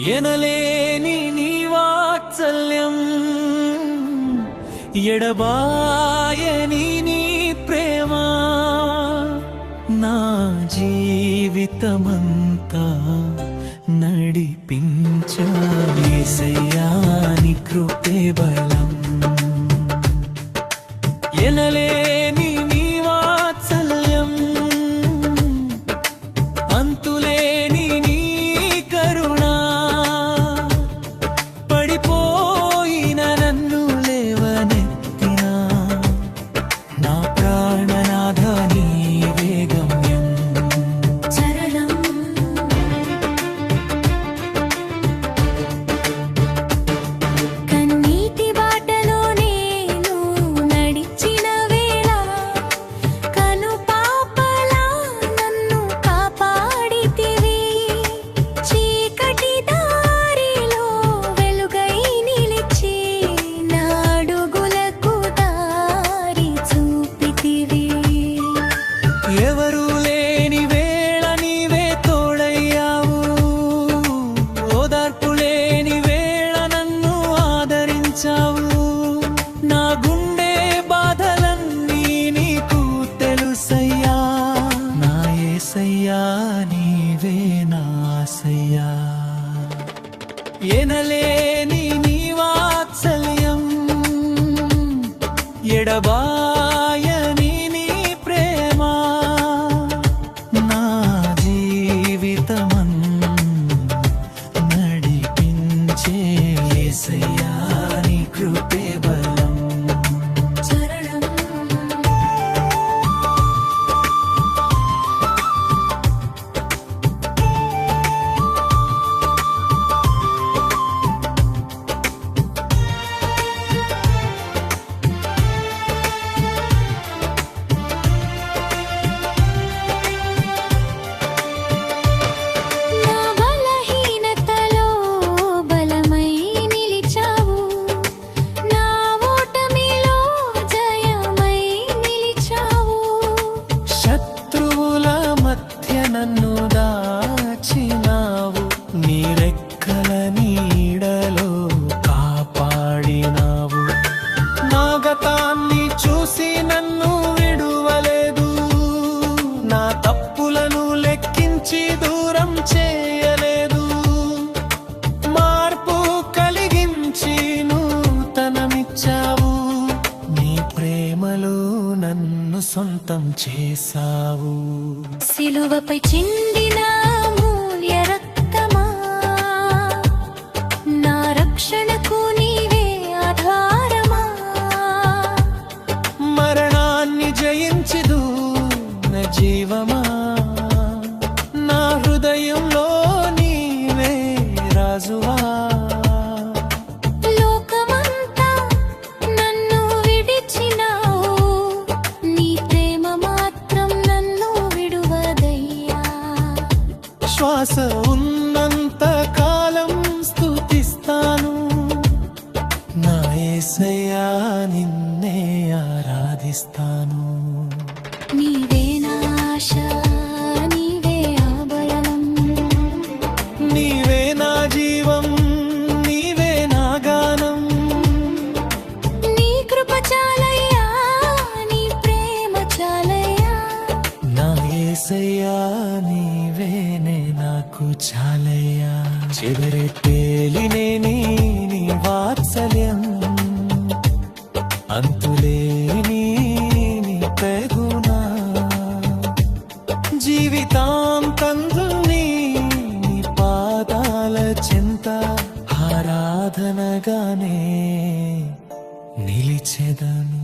ఎనలేని నీ వాత్సల్యం ఎడబాయని నీ ప్రేమ నా జీవితమంతా నడిపించాలి యేసయ్యా నీ కృపే బలం ఎనలేని నీ వాత్సల్యం అంతులేని నీ కరుణ పడిపోయిన నన్ను లేవనెత్తిన నా ప్రాణనాథ నీవే గమ్యం చరణం కన్నీటి బాటలో నేను నడిచిన వేళ కను పాపలా నన్ను కాపాడితివి చీకటి దారిలో వెలుగై నిలిచి నా అడుగులకు దారి చూపితివి ఎవరు లేని వేళ నీవే తోడయ్యావు ఓదార్పు లేని వేళ నన్ను ఆదరించావు నా గుండె బాధలన్నీ నీకు తెలుసయ్యా నా యేసయ్యా నీవే నా ఆశయ్యా ఎనలేని నీ వాత్సల్యం ఎడబాయని నీ ప్రేమ నా జీవితమన్ నడిపించే యేసయ్యా నీ కృపే బలం చరణం నా బలహీనతలో బలమై నిలిచావు నా ఓటమిలో జయమై నిలిచావు శత్రువుల మధ్య నన్ను దాచినావు నీ రెక్కల నీడలో కాపాడినావు నా గతాన్ని చూసి నన్ను విడువలేదు నా తప్పులను లెక్కించి దూరం చేయలేదు మార్పు కలిగించి నూతనమిచ్చావు నీ ప్రేమలో నన్ను సొంతం చేశావు సిలువపై చిందిన అమూల్య రక్తమా నా రక్షణకు నీవే ఆధారమా మరణాన్ని జయించి దూన జీవమా నా హృదయంలో నీవే రాజువా లోకమంతా నన్ను విడిచినావు నీ ప్రేమ మాత్రం నన్ను విడువదయ్యా శ్వాస ఉన్నంత కాలం స్తుతిస్తాను నా యేసయ్యా నిన్నే ఆరాధిస్తాను నీవే నా ఆశ నీవే ఆభరణం నీవే నా జీవం నీవే నా గానం నీ కృప చాలయ్యా నీ ప్రేమ చాలయ్యా నా యేసయ్యా నీవేనే నాకు చాలయ్యా చెదరే పేలినే నీ వాత్సల్యం అంతులేని నీ ప్రేగుణ జీవితాంతంని నీ పాదాల చెంత ఆరాధనగానే నిలిచెదను